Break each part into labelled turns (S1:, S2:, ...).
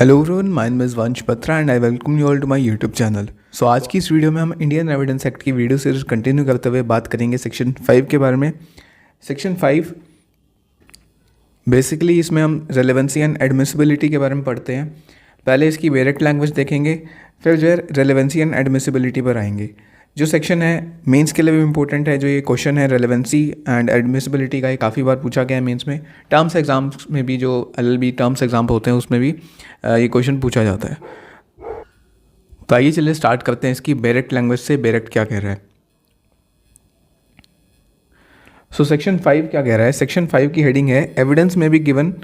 S1: Hello everyone, my name is Vansh Batra and I welcome you all to my YouTube channel. So आज की इस video में हम Indian evidence act की video series continue करते हुए बात करेंगे सेक्शन 5 के बारे में। सेक्शन 5 बेसिकली इसमें हम रेलेवेंसी एंड एडमिसिबिलिटी के बारे में पढ़ते हैं। पहले इसकी वेरिएंट लैंग्वेज देखेंगे, फिर जो है रेलेवेंसी एंड एडमिसिबिलिटी पर आएंगे। जो सेक्शन है मेंस के लिए भी इंपॉर्टेंट है। जो ये क्वेश्चन है रेलेवेंसी एंड एडमिसिबिलिटी का, ये काफ़ी बार पूछा गया है मेंस में। टर्म्स एग्जाम्स में भी, जो LLB टर्म्स एग्जाम होते हैं उसमें भी ये क्वेश्चन पूछा जाता है। तो आइए चलिए स्टार्ट करते हैं इसकी डायरेक्ट लैंग्वेज से। डायरेक्ट क्या कह रहा है? सो सेक्शन 5 क्या कह रहा है? सेक्शन 5 की हेडिंग है एविडेंस में be given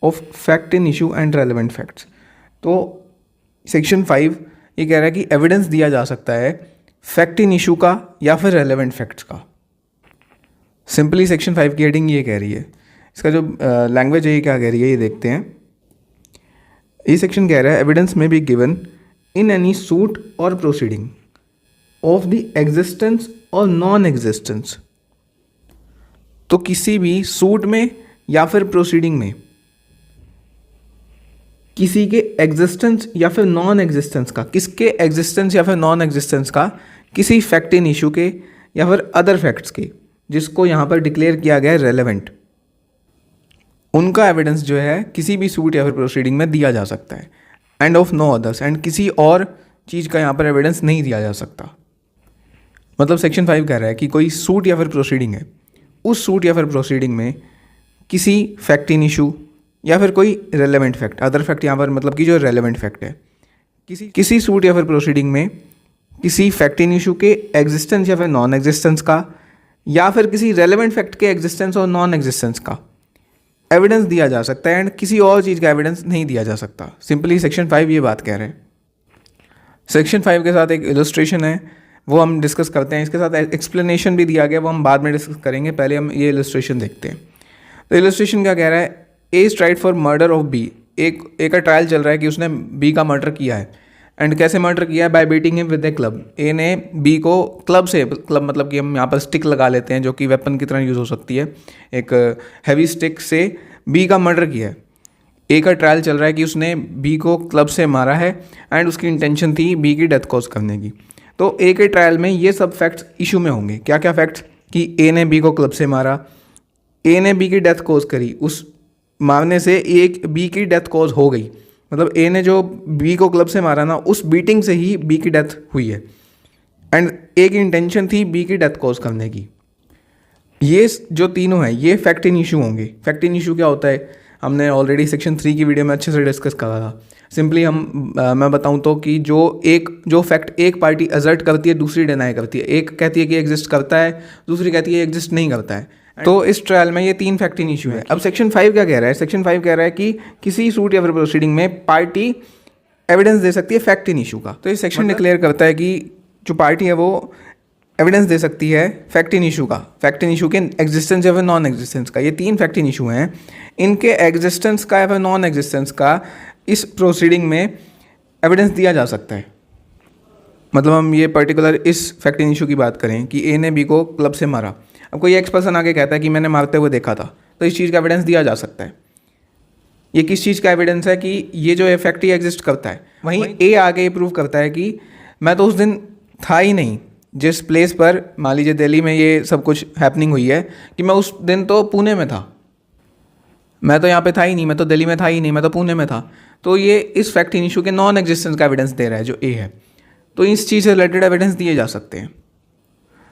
S1: of fact in issue and relevant facts. तो सेक्शन 5 ये कह रहा है कि एविडेंस दिया जा सकता है फैक्ट इन इशू का या फिर रेलेवेंट फैक्ट्स का। सिंपली सेक्शन 5 की हेडिंग ये कह रही है। इसका जो लैंग्वेज है ये क्या कह रही है ये देखते हैं। ये सेक्शन कह रहा है एविडेंस में be given in any suit और प्रोसीडिंग ऑफ द एग्जिस्टेंस और नॉन एग्जिस्टेंस। तो किसी भी सूट में या फिर प्रोसीडिंग में किसी के एग्जिस्टेंस या फिर नॉन एग्जिस्टेंस का, किसके एग्जिस्टेंस या फिर नॉन एग्जिस्टेंस का, किसी फैक्ट इन इशू के या फिर अदर फैक्ट्स के, जिसको यहाँ पर डिक्लेयर किया गया है रेलेवेंट, उनका एविडेंस जो है किसी भी सूट या फिर प्रोसीडिंग में दिया जा सकता है। And of no others, and किसी और चीज़ का यहाँ पर एविडेंस नहीं दिया जा सकता। मतलब सेक्शन 5 कह रहा है कि कोई सूट या फिर प्रोसीडिंग है, उस सूट या फिर प्रोसीडिंग में किसी फैक्ट इन इशू या फिर कोई रेलेवेंट फैक्ट, अदर फैक्ट यहाँ पर मतलब कि जो रेलेवेंट फैक्ट है, किसी सूट या फिर प्रोसीडिंग में किसी फैक्ट इन इशू के एग्जिस्टेंस या फिर नॉन एग्जिस्टेंस का, या फिर किसी रेलेवेंट फैक्ट के एग्जिस्टेंस और नॉन एग्जिस्टेंस का एविडेंस दिया जा सकता है, एंड किसी और चीज़ का एविडेंस नहीं दिया जा सकता। सिंपली सेक्शन 5 ये बात कह रहे हैं। सेक्शन 5 के साथ एक इलस्ट्रेशन है, वो हम डिस्कस करते हैं। इसके साथ एक्सप्लेनेशन भी दिया गया, वो हम बाद में डिस्कस करेंगे। पहले हम ये इलस्ट्रेशन देखते हैं। तो इलस्ट्रेशन क्या कह रहा है? A is tried for murder of B. A का ट्रायल चल रहा है कि उसने बी का मर्डर किया है। एंड कैसे मर्डर किया है? By beating him with a club. A ने बी को क्लब से, क्लब मतलब कि हम यहाँ पर स्टिक लगा लेते हैं जो कि वेपन की तरह यूज़ हो सकती है, एक हैवी स्टिक से बी का मर्डर किया है। ए का ट्रायल चल रहा है कि उसने बी को क्लब से मारा है एंड उसकी इंटेंशन थी बी की डेथ कॉज करने की। तो ए के ट्रायल में ये सब फैक्ट्स इशू में होंगे। क्या क्या फैक्ट्स? कि ए ने बी को क्लब से मारा, ए ने बी की डेथ कॉज करी, उस मारने से एक बी की डेथ कॉज हो गई। मतलब ए ने जो बी को क्लब से मारा ना, उस बीटिंग से ही बी की डेथ हुई है, एंड ए की इंटेंशन थी बी की डेथ कॉज करने की। ये जो तीनों हैं ये फैक्ट इन इशू होंगे। फैक्ट इन इशू क्या होता है? हमने ऑलरेडी सेक्शन 3 की वीडियो में अच्छे से डिस्कस करा था। सिंपली मैं बताऊं तो कि जो फैक्ट एक पार्टी असर्ट करती है, दूसरी डिनाई करती है। एक कहती है कि एग्जिस्ट करता है, दूसरी कहती है एग्जिस्ट नहीं करता है। तो इस ट्रायल में ये 3 फैक्ट इन इशू है। अब सेक्शन 5 क्या कह रहा है? सेक्शन 5 कह रहा है कि किसी सूट या फिर प्रोसीडिंग में पार्टी एविडेंस दे सकती है फैक्ट इन इशू का। तो ये सेक्शन डिक्लेयर करता है कि जो पार्टी है वो एविडेंस दे सकती है फैक्ट इन इशू का, फैक्ट इन इशू के एग्जिस्टेंस या फिर नॉन एग्जिस्टेंस का। ये 3 फैक्ट इन इशू हैं, इनके एग्जिस्टेंस का या फिर नॉन एग्जिस्टेंस का इस प्रोसीडिंग में एविडेंस दिया जा सकता है। मतलब हम ये पर्टिकुलर इस फैक्ट इन इशू की बात करें कि ए ने बी को क्लब से मारा। अब कोई एक्स पर्सन आके कहता है कि मैंने मारते हुए देखा था, तो इस चीज़ का एविडेंस दिया जा सकता है। ये किस चीज़ का एविडेंस है? कि ये जो फैक्ट ही एग्जिस्ट करता है। वहीं ए आगे प्रूव करता है कि मैं तो उस दिन था ही नहीं जिस प्लेस पर, मान लीजिए दिल्ली में ये सब कुछ हैपनिंग हुई है, कि मैं उस दिन तो पुणे में था, मैं तो यहाँ पे था ही नहीं, मैं तो दिल्ली में था ही नहीं, मैं तो पुणे में था। तो ये इस फैक्ट इन इशू के नॉन एग्जिस्टेंस का एविडेंस दे रहा है जो ए है। तो इस चीज़ से रिलेटेड एविडेंस दिए जा सकते हैं।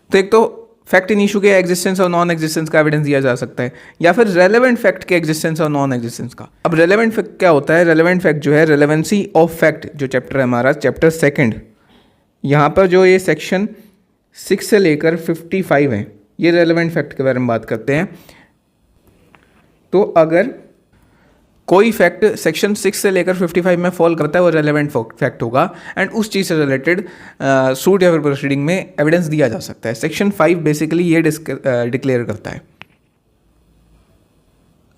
S1: तो एक तो फैक्ट इन इशू के एग्जिस्टेंस और नॉन एग्जिस्टेंस का एविडेंस दिया जा सकता है, या फिर रेलेवेंट फैक्ट के एग्जिस्टेंस और नॉन एग्जिस्टेंस का। अब रेलेवेंट फैक्ट क्या होता है? रेलेवेंट फैक्ट जो है रेलेवेंसी ऑफ फैक्ट, जो चैप्टर है हमारा चैप्टर 2, यहाँ पर जो ये सेक्शन 6 से लेकर 55 है, ये रेलेवेंट फैक्ट के बारे में बात करते हैं। तो अगर कोई फैक्ट सेक्शन 6 से लेकर 55 में फॉल करता है वो रेलेवेंट फैक्ट होगा, एंड उस चीज़ से रिलेटेड सूट या फिर प्रोसीडिंग में एविडेंस दिया जा सकता है। सेक्शन 5 बेसिकली ये डिक्लेयर करता है।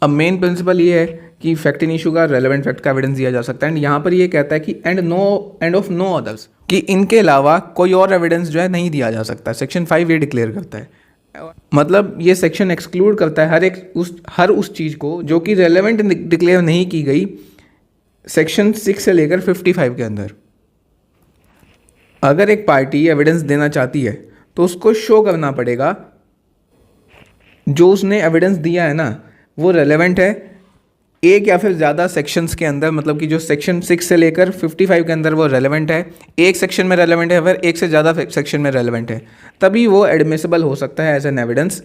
S1: अब मेन प्रिंसिपल ये है कि फैक्ट इन इशू का रेलेवेंट फैक्ट का एविडेंस दिया जा सकता है, एंड यहाँ पर ये कहता है कि एंड ऑफ नो अदर्स, कि इनके अलावा कोई और एविडेंस जो है नहीं दिया जा सकता। सेक्शन 5 ये डिक्लेयर करता है। मतलब ये सेक्शन एक्सक्लूड करता है हर उस चीज़ को जो कि रेलेवेंट डिक्लेयर नहीं की गई सेक्शन 6 से लेकर 55 के अंदर अगर एक पार्टी एविडेंस देना चाहती है तो उसको शो करना पड़ेगा जो उसने एविडेंस दिया है ना वो रेलेवेंट है एक या फिर ज़्यादा सेक्शंस के अंदर, मतलब कि जो सेक्शन 6 से लेकर 55 के अंदर वो रेलेवेंट है, एक सेक्शन में रेलेवेंट है, फिर एक से ज़्यादा सेक्शन में रेलेवेंट है, तभी वो एडमिसिबल हो सकता है एज एन एविडेंस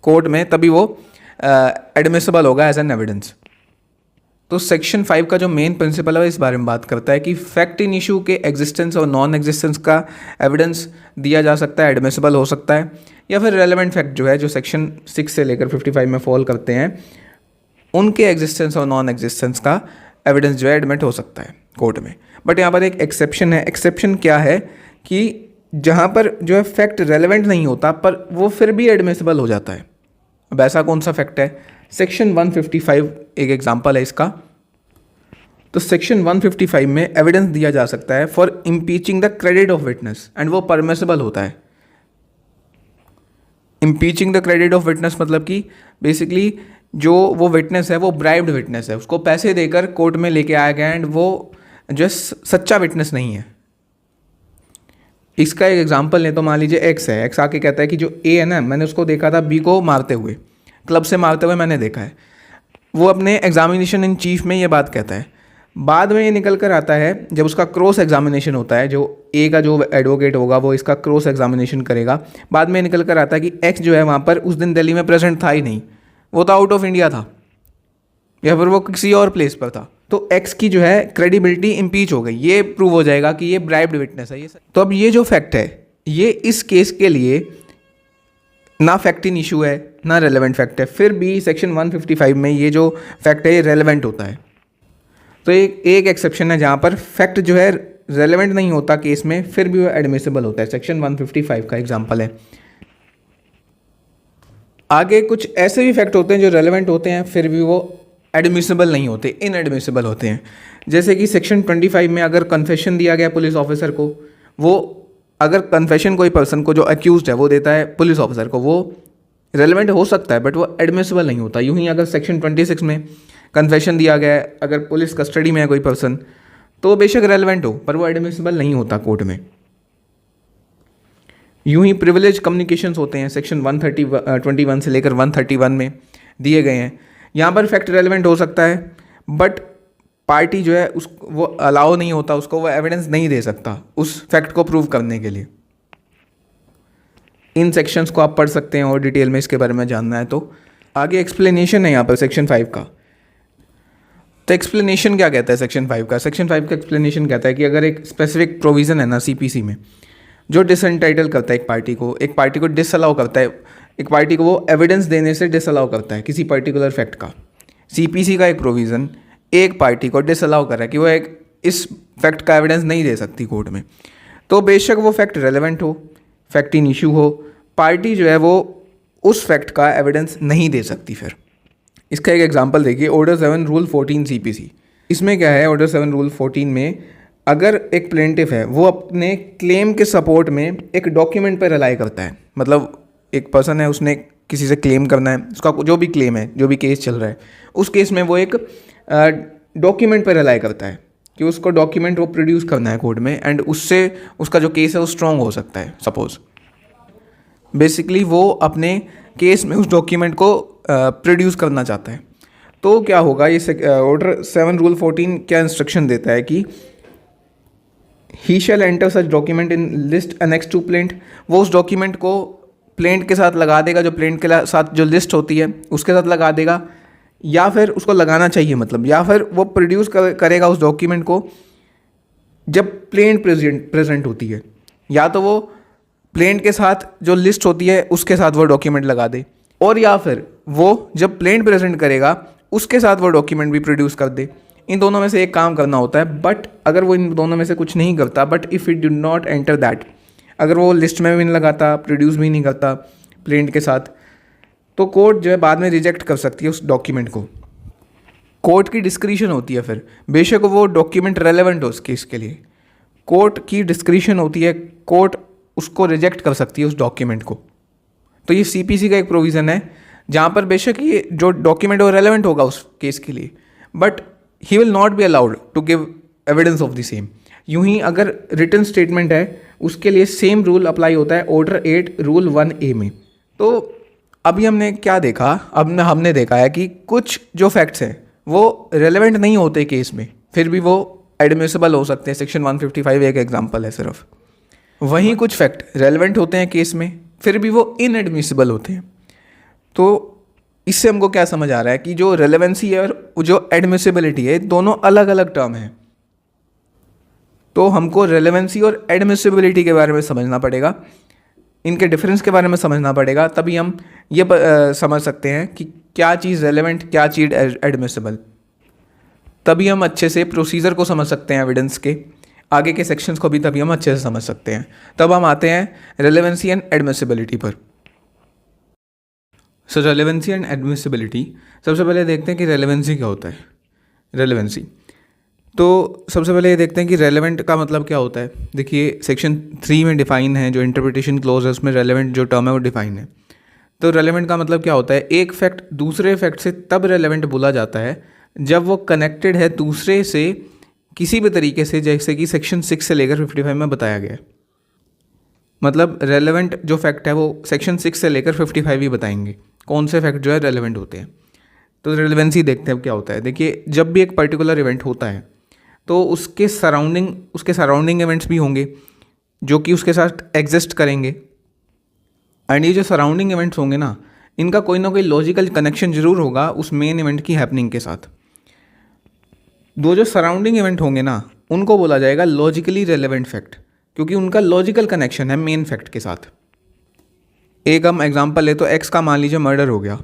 S1: कोर्ट में, तभी वो एडमिसिबल होगा एज एन एविडेंस। तो सेक्शन 5 का जो मेन प्रिंसिपल है इस बारे में बात करता है कि फैक्ट इन इशू के एग्जिस्टेंस और नॉन एग्जिस्टेंस का एविडेंस दिया जा सकता है, एडमिसिबल हो सकता है, या फिर रेलेवेंट फैक्ट जो है जो सेक्शन 6 से लेकर 55 में फॉल करते हैं उनके एग्जिस्टेंस और नॉन एग्जिस्टेंस का एविडेंस जो है एडमिट हो सकता है कोर्ट में। बट यहाँ पर एक एक्सेप्शन है। एक्सेप्शन क्या है कि जहाँ पर जो है फैक्ट रेलेवेंट नहीं होता पर वो फिर भी एडमिसिबल हो जाता है। अब ऐसा कौन सा फैक्ट है? सेक्शन 155 एक एग्जांपल है इसका। तो सेक्शन 155 में एविडेंस दिया जा सकता है for impeaching the credit of witness and वो परमिसिबल होता है। Impeaching the credit of witness मतलब कि बेसिकली जो वो विटनेस है वो ब्राइब्ड विटनेस है, उसको पैसे देकर कोर्ट में लेके आया गया एंड वो जो सच्चा विटनेस नहीं है। इसका एक एग्जांपल लें तो मान लीजिए एक्स है, एक्स आके कहता है कि जो ए है ना मैंने उसको देखा था बी को मारते हुए, क्लब से मारते हुए मैंने देखा है। वो अपने एग्जामिनेशन इन चीफ में ये बात कहता है। बाद में ये निकल कर आता है जब उसका क्रॉस एग्जामिनेशन होता है, जो ए का जो एडवोकेट होगा वो इसका क्रॉस एग्जामिनेशन करेगा, बाद में निकल कर आता है कि एक्स जो है वहाँ पर उस दिन दिल्ली में प्रेजेंट था ही नहीं, वो तो आउट ऑफ इंडिया था या फिर वो किसी और प्लेस पर था। तो एक्स की जो है क्रेडिबिलिटी इम्पीच हो गई, ये प्रूव हो जाएगा कि ये ब्राइब्ड विटनेस है ये। तो अब ये जो फैक्ट है ये इस केस के लिए ना फैक्ट इन इशू है ना रेलेवेंट फैक्ट है, फिर भी सेक्शन 155 में ये जो फैक्ट है ये रेलेवेंट होता है। तो एक एक्सेप्शन है जहाँ पर फैक्ट जो है रेलेवेंट नहीं होता केस में फिर भी वो एडमिसिबल होता है, सेक्शन 155 का एग्जाम्पल है। आगे कुछ ऐसे भी फैक्ट होते हैं जो रेलेवेंट होते हैं फिर भी वो एडमिसिबल नहीं होते, इनएडमिसिबल होते हैं। जैसे कि सेक्शन 25 में अगर कन्फेशन दिया गया पुलिस ऑफिसर को, वो अगर कन्फेशन कोई पर्सन को जो अक्यूज्ड है वो देता है पुलिस ऑफिसर को, वो रेलेवेंट हो सकता है बट वो एडमिसिबल नहीं होता। यूं ही अगर सेक्शन 26 में कन्फेशन दिया गया है अगर पुलिस कस्टडी में है कोई पर्सन तो बेशक रेलेवेंट हो पर वो एडमिसिबल नहीं होता कोर्ट में। यूं ही प्रिविलेज कम्युनिकेशंस होते हैं सेक्शन 121 से लेकर 131 में दिए गए हैं, यहाँ पर फैक्ट रेलेवेंट हो सकता है बट पार्टी जो है उस वो अलाउ नहीं होता, उसको वो एविडेंस नहीं दे सकता उस फैक्ट को प्रूव करने के लिए। इन सेक्शंस को आप पढ़ सकते हैं और डिटेल में इसके बारे में जानना है तो। आगे एक्सप्लेनेशन है यहाँ पर सेक्शन 5 का। तो एक्सप्लेनेशन क्या कहता है सेक्शन 5 का? सेक्शन 5 का एक्सप्लेनेशन कहता है कि अगर एक स्पेसिफिक प्रोविज़न है ना सीपीसी में जो डिसएंटाइटल करता है एक पार्टी को डिसअलाउ करता है, एक पार्टी को वो एविडेंस देने से डिसअलाउ करता है किसी पर्टिकुलर फैक्ट का, सीपीसी का एक प्रोविज़न एक पार्टी को डिसअलाउ कर रहा है कि वो एक इस फैक्ट का एविडेंस नहीं दे सकती कोर्ट में, तो बेशक वो फैक्ट रेलेवेंट हो, फैक्ट इन इशू हो, पार्टी जो है वो उस फैक्ट का एविडेंस नहीं दे सकती। फिर इसका एक एग्जांपल देखिए, ऑर्डर 7 रूल 14 सीपीसी। इसमें क्या है, ऑर्डर 7 रूल 14 में अगर एक प्लेंटिफ है वो अपने क्लेम के सपोर्ट में एक डॉक्यूमेंट पर रिलाई करता है, मतलब एक पर्सन है उसने किसी से क्लेम करना है, उसका जो भी क्लेम है जो भी केस चल रहा है उस केस में वो एक डॉक्यूमेंट पर रिलाई करता है कि उसको डॉक्यूमेंट वो प्रोड्यूस करना है कोर्ट में एंड उससे उसका जो केस है वो स्ट्रॉन्ग हो सकता है। सपोज बेसिकली वो अपने केस में उस डॉक्यूमेंट को प्रोड्यूस करना चाहता है, तो क्या होगा, ये ऑर्डर 7 रूल 14 क्या इंस्ट्रक्शन देता है कि he shall enter such document in list annex to plaint. वो उस डॉक्यूमेंट को प्लेंट के साथ लगा देगा, जो प्लेंट के साथ जो लिस्ट होती है उसके साथ लगा देगा, या फिर उसको लगाना चाहिए मतलब, या फिर वो प्रोड्यूस करेगा उस डॉक्यूमेंट को जब प्लेंट प्रेजेंट होती है, या तो वो प्लेंट के साथ जो लिस्ट होती है उसके साथ वो डॉक्यूमेंट लगा दे, और या फिर वो जब प्लेंट प्रेजेंट करेगा उसके साथ वो डॉक्यूमेंट भी प्रोड्यूस कर दे। इन दोनों में से एक काम करना होता है, बट अगर वो इन दोनों में से कुछ नहीं करता, but if it do not enter that, अगर वो लिस्ट में भी नहीं लगाता, प्रोड्यूस भी नहीं करता प्लेंट के साथ, तो कोर्ट जो है बाद में रिजेक्ट कर सकती है उस डॉक्यूमेंट को। कोर्ट की डिस्क्रिशन होती है, फिर बेशक वो डॉक्यूमेंट रेलेवेंट हो उस केस के लिए, कोर्ट की डिस्क्रिशन होती है, कोर्ट उसको रिजेक्ट कर सकती है उस डॉक्यूमेंट को। तो ये सीपीसी का एक प्रोविज़न है जहाँ पर बेशक ये जो डॉक्यूमेंट वो रेलेवेंट होगा उस केस के लिए, but he will not be allowed to give evidence of the same. यूं ही अगर रिटन स्टेटमेंट है उसके लिए सेम रूल अप्लाई होता है ऑर्डर 8 रूल 1A में। तो अभी हमने क्या देखा, अब हमने देखा है कि कुछ जो फैक्ट्स हैं वो रेलेवेंट नहीं होते केस में, फिर भी वो एडमिसिबल हो सकते हैं। सेक्शन 155 एक एग्जांपल है सिर्फ। वहीं कुछ फैक्ट रेलेवेंट होते हैं केस में, फिर भी वो इनएडमिसिबल होते हैं। तो इससे हमको क्या समझ आ रहा है कि जो रेलेवेंसी है और जो एडमिसिबिलिटी है दोनों अलग अलग टर्म हैं। तो हमको रेलेवेंसी और एडमिसिबिलिटी के बारे में समझना पड़ेगा, इनके डिफरेंस के बारे में समझना पड़ेगा, तभी हम ये समझ सकते हैं कि क्या चीज़ रेलेवेंट, क्या चीज़ एडमिसिबल। तभी हम अच्छे से प्रोसीजर को समझ सकते हैं एविडेंस के, आगे के सेक्शंस को भी तभी हम अच्छे से समझ सकते हैं। तब हम आते हैं रेलेवेंसी एंड एडमिसिबिलिटी पर। सो रेलेवेंसी एंड एडमिसिबिलिटी, सबसे पहले देखते हैं कि रेलेवेंसी क्या होता है। रेलेवेंसी, तो सबसे पहले ये देखते हैं कि रेलेवेंट का मतलब क्या होता है। देखिए सेक्शन 3 में डिफाइन है, जो इंटरप्रिटेशन क्लोज है उसमें रेलेवेंट जो टर्म है वो डिफाइन है। तो रेलेवेंट का मतलब क्या होता है, एक फैक्ट दूसरे फैक्ट से तब रेलेवेंट बोला जाता है जब वो कनेक्टेड है दूसरे से किसी भी तरीके से, जैसे कि सेक्शन 6 से लेकर 55 में बताया गया है। मतलब रेलेवेंट जो फैक्ट है वो सेक्शन 6 से लेकर 55 ही बताएंगे कौन से फैक्ट जो है रेलेवेंट होते हैं। तो रेलेवेंसी देखते हैं क्या होता है। देखिए जब भी एक पर्टिकुलर इवेंट होता है तो उसके सराउंडिंग इवेंट्स भी होंगे जो कि उसके साथ एग्जिस्ट करेंगे। एंड ये जो सराउंडिंग इवेंट्स होंगे ना, इनका कोई ना कोई लॉजिकल कनेक्शन जरूर होगा उस मेन इवेंट की हैपनिंग के साथ। दो जो सराउंडिंग इवेंट होंगे ना उनको बोला जाएगा लॉजिकली रेलेवेंट फैक्ट, क्योंकि उनका लॉजिकल कनेक्शन है मेन फैक्ट के साथ। एक हम एग्जांपल ले तो एक्स का मान लीजिए मर्डर हो गया,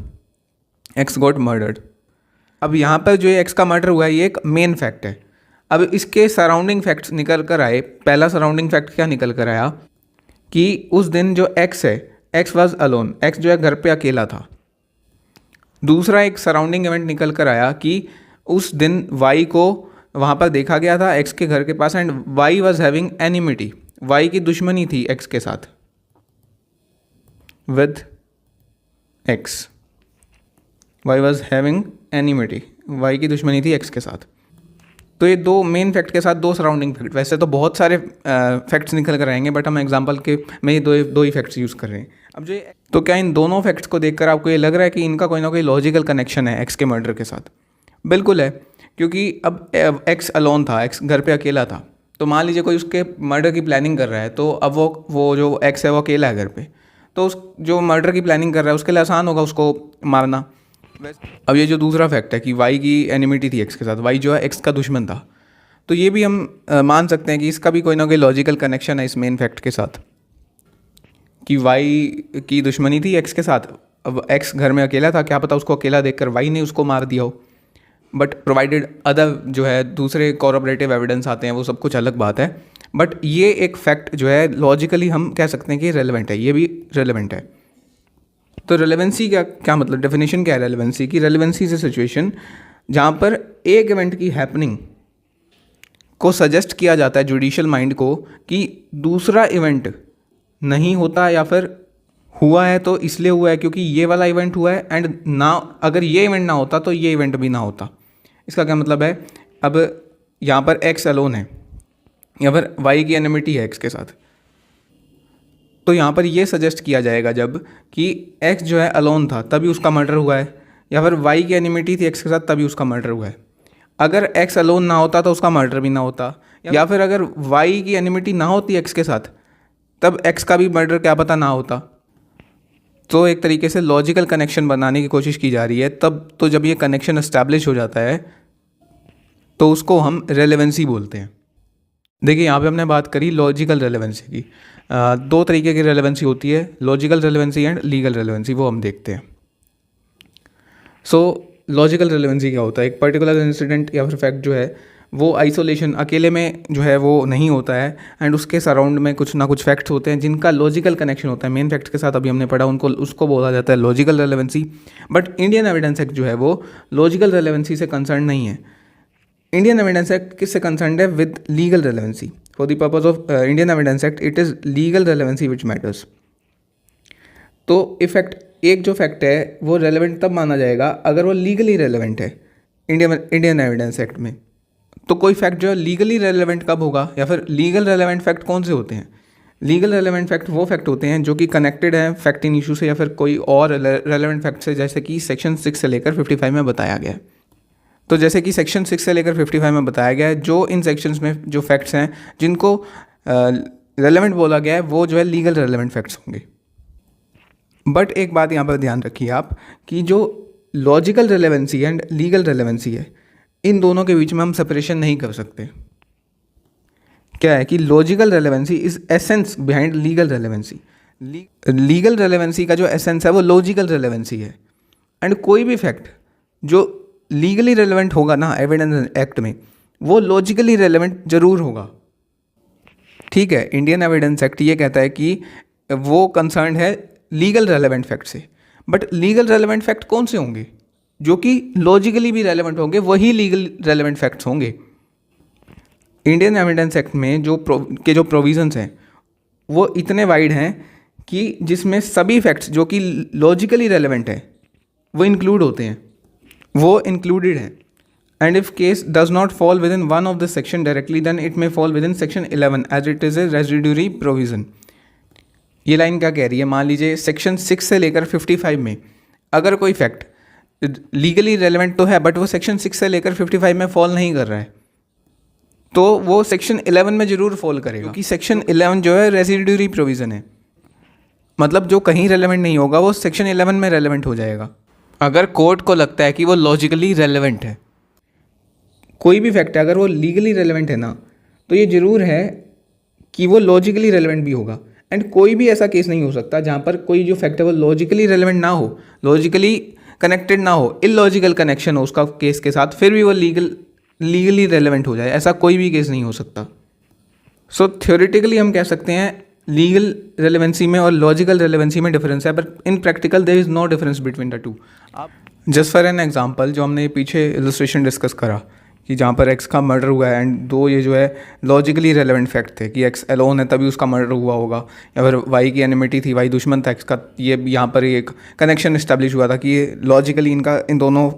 S1: एक्स गॉट मर्डर्ड। अब यहाँ पर जो एक्स का मर्डर हुआ है ये एक मेन फैक्ट है। अब इसके सराउंडिंग फैक्ट्स निकल कर आए। पहला सराउंडिंग फैक्ट क्या निकल कर आया कि उस दिन जो एक्स है, एक्स वॉज अलोन, एक्स जो है घर पे अकेला था। दूसरा एक सराउंडिंग इवेंट निकल कर आया कि उस दिन वाई को वहाँ पर देखा गया था एक्स के घर के पास, and Y was having enmity, Y की दुश्मनी थी एक्स के साथ with X, Y was having enmity, Y की दुश्मनी थी एक्स के साथ। तो ये दो मेन फैक्ट के साथ दो सराउंडिंग फैक्ट, वैसे तो बहुत सारे फैक्ट्स निकल कर आएंगे बट हम एग्जांपल के में ये दो ही फैक्ट्स यूज़ कर रहे हैं। अब जो तो क्या इन दोनों फैक्ट्स को देखकर आपको ये लग रहा है कि इनका कोई ना कोई लॉजिकल कनेक्शन है एक्स के मर्डर के साथ? बिल्कुल है, क्योंकि अब एक्स अलोन था, एक्स घर पे अकेला था। तो मान लीजिए कोई उसके मर्डर की प्लानिंग कर रहा है, तो अब वो जो एक्स है वो अकेला है घर पे, तो उस जो मर्डर की प्लानिंग कर रहा है उसके लिए आसान होगा उसको मारना। अब ये जो दूसरा फैक्ट है कि वाई की एनिमिटी थी एक्स के साथ, वाई जो है एक्स का दुश्मन था, तो ये भी हम मान सकते हैं कि इसका भी कोई ना कोई लॉजिकल कनेक्शन है इस मेन फैक्ट के साथ कि वाई की दुश्मनी थी एक्स के साथ। अब एक्स घर में अकेला था, क्या पता उसको अकेला देखकर वाई ने उसको मार दिया हो, बट प्रोवाइडेड अदर जो है दूसरे कॉरपोरेटिव एविडेंस आते हैं, वो सब कुछ अलग बात है। बट ये एक फैक्ट जो है लॉजिकली हम कह सकते हैं कि रेलेवेंट है, ये भी रेलेवेंट है। तो रेलेवेंसी क्या मतलब, डेफिनेशन क्या है रेलेवेंसी की? रेलेवेंसी इज ए सिचुएशन जहाँ पर एक इवेंट की हैपनिंग को सजेस्ट किया जाता है जुडिशियल माइंड को कि दूसरा इवेंट नहीं होता, या फिर हुआ है तो इसलिए हुआ है क्योंकि ये वाला इवेंट हुआ है, एंड ना अगर ये इवेंट ना होता तो ये इवेंट भी ना होता। इसका क्या मतलब है, अब यहाँ पर एक्स अलोन है या फिर वाई की एनिमिटी है एक्स के साथ, तो यहाँ पर ये सजेस्ट किया जाएगा जब कि एक्स जो है अलोन था तभी उसका मर्डर हुआ है, या फिर वाई की एनिमिटी थी एक्स के साथ तभी उसका मर्डर हुआ है। अगर एक्स अलोन ना होता तो उसका मर्डर भी ना होता, या फिर अगर वाई की एनिमिटी ना होती एक्स के साथ तब एक्स का भी मर्डर क्या पता ना होता। तो एक तरीके से लॉजिकल कनेक्शन बनाने की कोशिश की जा रही है। तब तो जब ये कनेक्शन एस्टैब्लिश हो जाता है तो उसको हम रेलेवेंसी बोलते हैं। देखिए यहाँ पे हमने बात करी लॉजिकल रेलेवेंसी की। दो तरीके की रेलेवेंसी होती है, logical relevancy and legal relevancy, वो हम देखते हैं। सो लॉजिकल रेलेवेंसी क्या होता है, एक पर्टिकुलर इंसिडेंट या फिर फैक्ट जो है वो आइसोलेशन अकेले में जो है वो नहीं होता है, एंड उसके सराउंड में कुछ ना कुछ फैक्ट्स होते हैं जिनका लॉजिकल कनेक्शन होता है मेन फैक्ट्स के साथ। अभी हमने पढ़ा उसको बोला जाता है logical relevancy. But Indian evidence act जो है वो लॉजिकल रेलेवेंसी से कंसर्न नहीं है। इंडियन एविडेंस एक्ट किससे कंसर्न है? With legal relevancy. For the purpose of Indian evidence act it is legal relevancy which matters. तो इफेक्ट एक जो फैक्ट है वो रेलेवेंट तब माना जाएगा अगर वो लीगली रेलेवेंट है। इंडियन एविडेंस एक्ट में। तो कोई फैक्ट जो है लीगली रेलेवेंट कब होगा, या फिर लीगल रेलेवेंट फैक्ट कौन से होते हैं? लीगल रेलेवेंट फैक्ट वो फैक्ट होते हैं जो कि कनेक्टेड हैं फैक्ट इन इशू से या फिर कोई और रेलेवेंट फैक्ट से, जैसे कि सेक्शन 6 से लेकर 55 में बताया गया है। तो जैसे कि सेक्शन 6 से लेकर 55 में बताया गया है, जो इन सेक्शंस में जो फैक्ट्स हैं जिनको रेलेवेंट बोला गया है वो जो है लीगल रेलेवेंट फैक्ट्स होंगे। बट एक बात यहाँ पर ध्यान रखिए आप कि जो logical relevancy and legal relevancy है, इन दोनों के बीच में हम सेपरेशन नहीं कर सकते। क्या है कि logical relevancy is essence behind legal relevancy. Legal relevancy का जो एसेंस है वो लॉजिकल रेलेवेंसी है। एंड कोई भी फैक्ट जो लीगली रेलेवेंट होगा ना एविडेंस एक्ट में, वो लॉजिकली रेलेवेंट जरूर होगा। ठीक है, इंडियन एविडेंस एक्ट ये कहता है कि वो कंसर्न है लीगल रेलेवेंट फैक्ट से, बट लीगल रेलेवेंट फैक्ट कौन से होंगे? जो कि लॉजिकली भी रेलेवेंट होंगे, वही लीगल रेलेवेंट फैक्ट्स होंगे। इंडियन एविडेंस एक्ट में जो प्रोविजंस हैं वो इतने वाइड हैं कि जिसमें सभी फैक्ट्स जो कि लॉजिकली रेलेवेंट है वो इंक्लूड होते हैं, वो इंक्लूडेड हैं। And if case does not fall within one of the section directly then it may fall within section 11 as it is a residuary provision. ये line क्या कह रही है? मान लीजिए सेक्शन 6 से लेकर 55 में अगर कोई फैक्ट लीगली रेलेवेंट तो है बट वो सेक्शन 6 से लेकर 55 में फॉल नहीं कर रहा है, तो वो सेक्शन 11 में जरूर फॉल करेगा, क्योंकि सेक्शन 11 जो है रेजिड्यूरी प्रोविज़न है। मतलब जो कहीं रेलेवेंट नहीं होगा वो सेक्शन 11 में रेलेवेंट हो जाएगा। अगर कोर्ट को लगता है कि वो लॉजिकली रेलेवेंट है, कोई भी फैक्ट है अगर वो लीगली रेलेवेंट है ना, तो ये ज़रूर है कि वो लॉजिकली रेलेवेंट भी होगा। एंड कोई भी ऐसा केस नहीं हो सकता जहाँ पर कोई जो फैक्ट है वो लॉजिकली रेलेवेंट ना हो, लॉजिकली कनेक्टेड ना हो, इलॉजिकल कनेक्शन हो उसका केस के साथ, फिर भी वो लीगली रेलेवेंट हो जाए, ऐसा कोई भी केस नहीं हो सकता। सो थ्योरेटिकली हम कह सकते हैं लीगल रेलेवेंसी में और लॉजिकल रेलेवेंसी में डिफरेंस है, but in practical there is no difference between the two. आप जस्ट फॉर एन एग्जांपल, जो हमने पीछे इलस्ट्रेशन डिस्कस करा कि जहाँ पर एक्स का मर्डर हुआ है एंड दो ये जो है लॉजिकली रेलेवेंट फैक्ट थे कि एक्स एलोन है तभी उसका मर्डर हुआ होगा, या फिर वाई की एनिमिटी थी, वाई दुश्मन था एक्स का, ये यहाँ पर एक कनेक्शन इस्टेब्लिश हुआ था कि ये लॉजिकली इन दोनों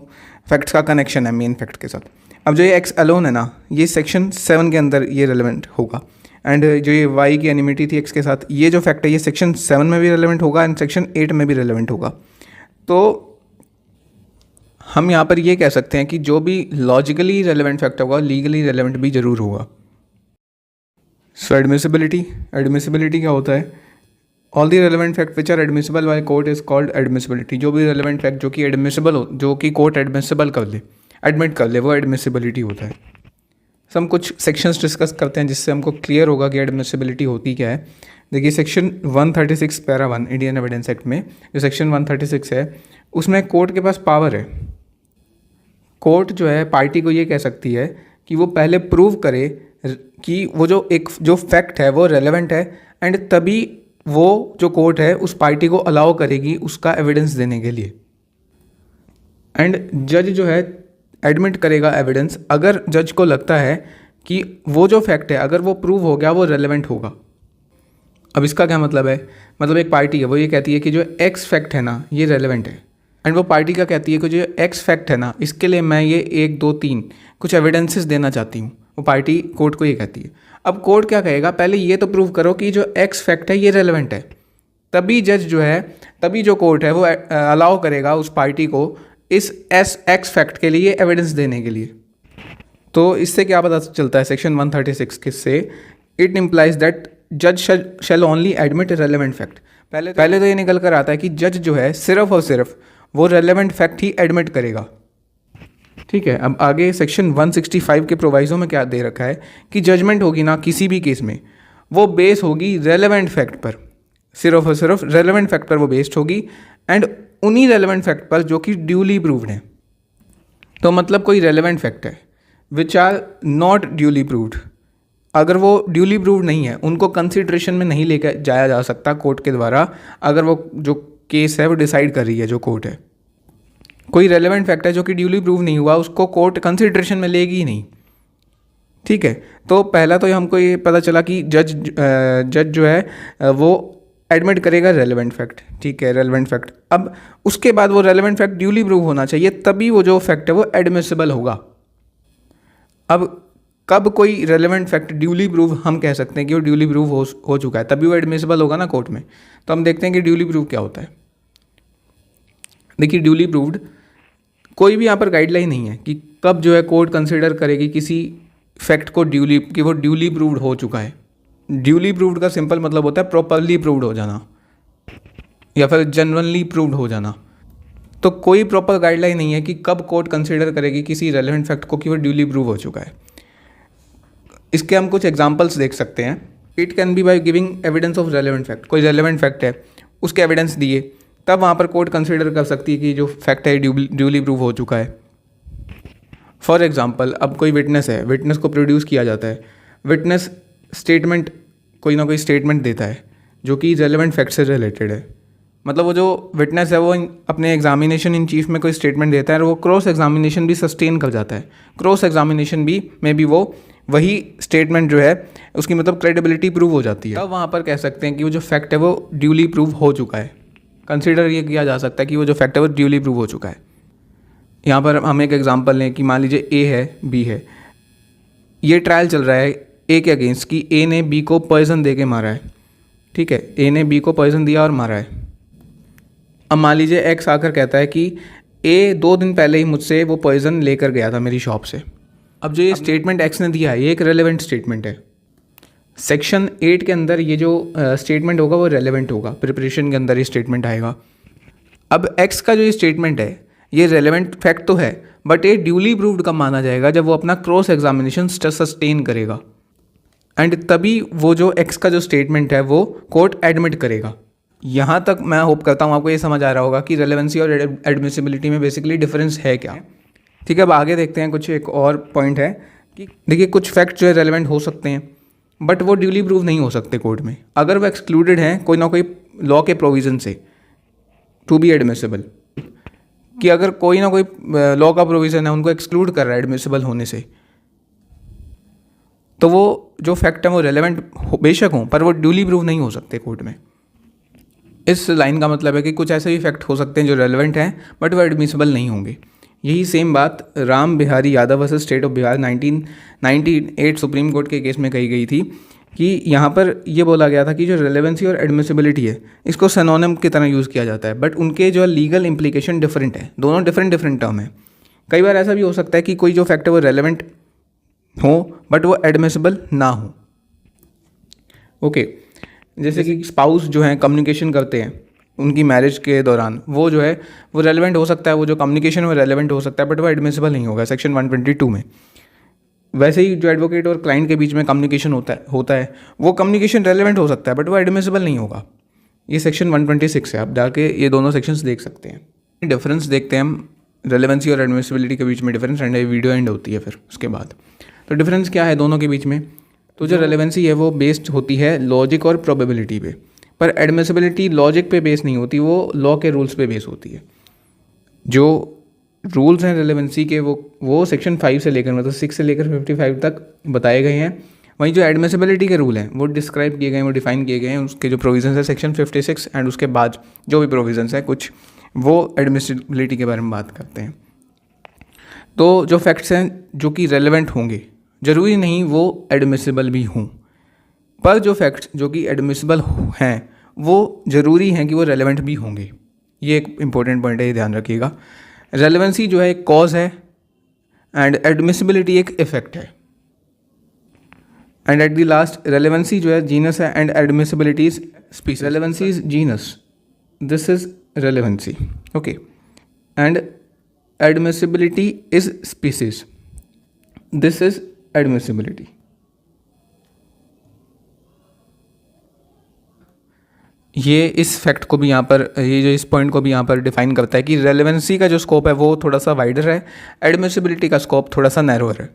S1: फैक्ट्स का कनेक्शन है मेन फैक्ट के साथ। अब जो ये एक्स एलोन है ना, ये सेक्शन 7 के अंदर ये रेलेवेंट होगा, एंड जो ये वाई की एनिमिटी थी एक्स के साथ, ये जो फैक्ट है ये सेक्शन 7 में भी रेलेवेंट होगा एंड सेक्शन 8 में भी रेलेवेंट होगा। तो हम यहाँ पर ये कह सकते हैं कि जो भी लॉजिकली रेलेवेंट फैक्ट होगा लीगली रेलेवेंट भी जरूर होगा। सो एडमिसिबिलिटी क्या होता है? All the relevant fact which are admissible by court is called admissibility. जो भी रेलेवेंट फैक्ट जो कि एडमिसिबल हो, जो कि कोर्ट एडमिसिबल कर ले, एडमिट कर ले, वो एडमिसिबिलिटी होता है। हम कुछ सेक्शंस डिस्कस करते हैं जिससे हमको क्लियर होगा कि एडमिसिबिलिटी होती क्या है। देखिए section 136 para 1 Indian evidence act में जो सेक्शन 136 है उसमें कोर्ट के पास पावर है। कोर्ट जो है पार्टी को ये कह सकती है कि वो पहले प्रूव करे कि वो जो फैक्ट है वो रेलेवेंट है, एंड तभी वो जो कोर्ट है उस पार्टी को अलाउ करेगी उसका एविडेंस देने के लिए। एंड जज जो है एडमिट करेगा एविडेंस अगर जज को लगता है कि वो जो फैक्ट है अगर वो प्रूव हो गया वो रेलेवेंट होगा। अब इसका क्या मतलब है? मतलब एक पार्टी है वो ये कहती है कि जो एक्स फैक्ट है ना ये रेलेवेंट है, एंड वो पार्टी क्या कहती है कि जो एक्स फैक्ट है ना इसके लिए मैं ये 1 2 3 कुछ एविडेंसेस देना चाहती हूँ। वो पार्टी कोर्ट को ये कहती है। अब कोर्ट क्या कहेगा? पहले ये तो प्रूव करो कि जो एक्स फैक्ट है ये रेलेवेंट है, तभी जज जो है, तभी जो कोर्ट है वो अलाउ करेगा उस पार्टी को इस एक्स फैक्ट के लिए एविडेंस देने के लिए। तो इससे क्या पता चलता है सेक्शन 136 से? इट इम्प्लाइज दैट जज शैल ओनली एडमिट रेलेवेंट फैक्ट। पहले तो ये निकल कर आता है कि जज जो है सिर्फ और सिर्फ वो रेलेवेंट फैक्ट ही एडमिट करेगा। ठीक है, अब आगे सेक्शन 165 के प्रोवाइजो में क्या दे रखा है कि जजमेंट होगी ना किसी भी केस में वो बेस होगी रेलेवेंट फैक्ट पर, सिर्फ और सिर्फ रेलेवेंट फैक्ट पर वो बेस्ड होगी, एंड उन्हीं रेलेवेंट फैक्ट पर जो कि ड्यूली प्रूव्ड है। तो मतलब कोई रेलेवेंट फैक्ट है which are not duly proved, अगर वो ड्यूली प्रूव्ड नहीं है उनको कंसिडरेशन में नहीं लेकर जाया जा सकता कोर्ट के द्वारा, अगर वो जो केस है वो डिसाइड कर रही है जो कोर्ट है। कोई रेलेवेंट फैक्ट है जो कि ड्यूली प्रूव नहीं हुआ उसको कोर्ट कंसिडरेशन में लेगी ही नहीं। ठीक है, तो पहला तो हमको ये पता चला कि जज जो है वो एडमिट करेगा रेलेवेंट फैक्ट, ठीक है, रेलेवेंट फैक्ट। अब उसके बाद वो रेलेवेंट फैक्ट ड्यूली प्रूव होना चाहिए, तभी वो जो फैक्ट है वो एडमिसिबल होगा। अब कब कोई रेलेवेंट फैक्ट ड्यूली प्रूव हम कह सकते हैं कि वो ड्यूली प्रूव हो चुका है, तभी वो एडमिसिबल होगा ना कोर्ट में। तो हम देखते हैं कि ड्यूली प्रूव क्या होता है। देखिए ड्यूली प्रूव्ड, कोई भी यहाँ पर गाइडलाइन नहीं है कि कब जो है कोर्ट कंसिडर करेगी किसी फैक्ट को ड्यूली, कि वो ड्यूली प्रूव्ड हो चुका है। ड्यूली प्रूव्ड का सिंपल मतलब होता है प्रॉपरली प्रूव्ड हो जाना या फिर जनरली प्रूव्ड हो जाना। तो कोई प्रॉपर गाइडलाइन नहीं है कि कब कोर्ट कंसिडर करेगी किसी रेलेवेंट फैक्ट को कि वो ड्यूली प्रूव हो चुका है। इसके हम कुछ एग्जांपल्स देख सकते हैं। It can be by giving evidence of relevant fact, कोई रेलेवेंट फैक्ट है उसके एविडेंस दिए, तब वहाँ पर कोर्ट कंसिडर कर सकती है कि जो फैक्ट है ड्यूली प्रूव हो चुका है। फॉर एग्जांपल, अब कोई विटनेस है, विटनेस को प्रोड्यूस किया जाता है, विटनेस स्टेटमेंट, कोई ना कोई स्टेटमेंट देता है जो कि रेलेवेंट फैक्ट से रिलेटेड है। मतलब वो जो विटनेस है वो अपने एग्जामिनेशन इन चीफ में कोई स्टेटमेंट देता है और वो क्रॉस एग्जामिनेशन भी सस्टेन कर जाता है। क्रॉस एग्जामिनेशन भी में भी वो वही स्टेटमेंट जो है उसकी मतलब क्रेडिबिलिटी प्रूव हो जाती है। तब वहाँ पर कह सकते हैं कि वो जो फैक्ट है वो ड्यूली प्रूव हो चुका है। कंसिडर ये किया जा सकता है कि वो जो फैक्ट है वो ड्यूली प्रूव हो चुका है। यहाँ पर हम एक एग्जांपल लें कि मान लीजिए ए है, बी है, ये ट्रायल चल रहा है ए के अगेंस्ट कि ए ने बी को पॉइजन दे के मारा है, ठीक है, ए ने बी को पॉइजन दिया और मारा है। अब मान लीजिए एक्स आकर कहता है कि ए 2 दिन पहले ही मुझसे वो पॉइजन लेकर गया था मेरी शॉप से। अब जो ये स्टेटमेंट एक्स ने दिया है ये एक रेलेवेंट स्टेटमेंट है। सेक्शन 8 के अंदर ये जो स्टेटमेंट होगा वो रेलेवेंट होगा, प्रिपरेशन के अंदर ये स्टेटमेंट आएगा। अब एक्स का जो ये स्टेटमेंट है ये रेलेवेंट फैक्ट तो है, बट ये ड्यूली प्रूव्ड कब माना जाएगा, जब वो अपना क्रॉस एग्जामिनेशन सस्टेन करेगा, एंड तभी वो जो एक्स का जो स्टेटमेंट है वो कोर्ट एडमिट करेगा। यहाँ तक मैं होप करता हूँ आपको ये समझ आ रहा होगा कि रेलेवेंसी और एडमिसिबिलिटी में बेसिकली डिफरेंस है क्या। ठीक है, अब आगे देखते हैं। कुछ एक और पॉइंट है कि देखिए कुछ फैक्ट जो है रेलेवेंट हो सकते हैं बट वो ड्यूली प्रूव नहीं हो सकते कोर्ट में, अगर वो एक्सक्लूडेड हैं कोई ना कोई लॉ के प्रोविज़न से टू बी एडमिसिबल, कि अगर कोई ना कोई लॉ का प्रोविज़न है उनको एक्सक्लूड कर रहा है एडमिसिबल होने से, तो वो जो फैक्ट है वो रेलेवेंट बेशक हों पर वो ड्यूली प्रूव नहीं हो सकते कोर्ट में। इस लाइन का मतलब है कि कुछ ऐसे भी फैक्ट हो सकते हैं जो रेलेवेंट हैं बट वो एडमिसिबल नहीं होंगे। यही सेम बात Ram Bihari Yadav versus state of Bihar 1998 supreme court के केस में कही गई थी कि यहाँ पर ये बोला गया था कि जो रेलेवेंसी और एडमिसिबिलिटी है इसको सिनोनिम की तरह यूज़ किया जाता है, बट उनके जो लीगल इम्प्लीकेशन डिफरेंट है, दोनों डिफरेंट टर्म है। कई बार ऐसा भी हो सकता है कि कोई जो फैक्ट है वो रेलेवेंट हो बट वो एडमिसिबल ना हो। ओके, जैसे कि स्पाउस जो हैं कम्युनिकेशन करते हैं उनकी मैरिज के दौरान, वो जो है वो रेलेवेंट हो सकता है, वो जो कम्युनिकेशन वो रेलेवेंट हो सकता है बट वो एडमिसिबल नहीं होगा सेक्शन 122 में। वैसे ही जो एडवोकेट और क्लाइंट के बीच में कम्युनिकेशन होता है वो कम्युनिकेशन रेलेवेंट हो सकता है बट वो एडमिसिबल नहीं होगा। ये सेक्शन 126 है, आप जाके ये दोनों सेक्शंस देख सकते हैं। डिफरेंस देखते हैं हम रेलेवेंसी और एडमिसिबिलिटी के बीच में डिफरेंस, एंड वीडियो एंड होती है फिर उसके बाद। तो डिफरेंस क्या है दोनों के बीच में? तो जो रेलेवेंसी है वो बेस्ड होती है लॉजिक और प्रोबेबिलिटी पे, पर एडमिसिबिलिटी लॉजिक पे बेस नहीं होती, वो लॉ के रूल्स पे बेस होती है। जो रूल्स हैं रेलेवेंसी के वो सेक्शन 5 से लेकर मतलब 6 से लेकर 55 तक बताए गए हैं। वहीं जो एडमिसिबिलिटी के रूल हैं वो डिस्क्राइब किए गए हैं, वो डिफाइन किए गए हैं। उसके जो प्रोविजंस है सेक्शन 56 एंड उसके बाद जो भी प्रोविजंस है कुछ वो एडमिसिबिलिटी के बारे में बात करते हैं। तो जो फैक्ट्स हैं जो कि रेलेवेंट होंगे ज़रूरी नहीं वो एडमिसिबल भी हों, पर जो फैक्ट्स जो कि एडमिसिबल हैं वो ज़रूरी हैं कि वो रेलेवेंट भी होंगे। ये एक इंपॉर्टेंट पॉइंट है, ये ध्यान रखिएगा। रेलेवेंसी जो है एक कॉज है एंड एडमिसिबिलिटी एक इफेक्ट है, and at the last relevancy जो है जीनस है and admissibility is species. Relevancy is genus, this is relevancy, okay, and admissibility is species, this is admissibility. ये इस फैक्ट को भी यहाँ पर, ये जो इस पॉइंट को भी यहाँ पर डिफाइन करता है कि रेलेवेंसी का जो स्कोप है वो थोड़ा सा वाइडर है, एडमिसिबिलिटी का स्कोप थोड़ा सा नैरोअर है।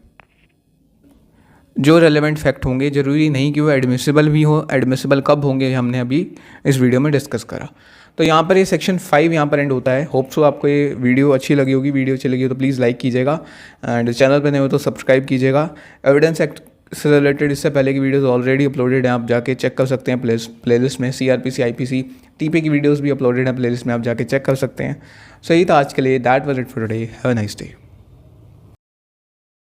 S1: जो रेलेवेंट फैक्ट होंगे ज़रूरी नहीं कि वो एडमिसिबल भी हो, एडमिसिबल कब होंगे हमने अभी इस वीडियो में डिस्कस करा। तो यहाँ पर ये सेक्शन 5 यहाँ पर एंड होता है। होप सो आपको ये वीडियो अच्छी लगी होगी। वीडियो अच्छी लगी हो तो प्लीज़ लाइक कीजिएगा एंड चैनल पर नए हो तो सब्सक्राइब कीजिएगा। एविडेंस एक्ट से रिलेटेड इससे पहले की वीडियोस ऑलरेडी अपलोडेड हैं, आप जाके चेक कर सकते हैं प्लेलिस्ट में। CRPC IPC TP की वीडियोस भी अपलोडेड हैं प्लेलिस्ट में, आप जाके चेक कर सकते हैं। सो यही था आज के लिए, that was it for today, have a nice day.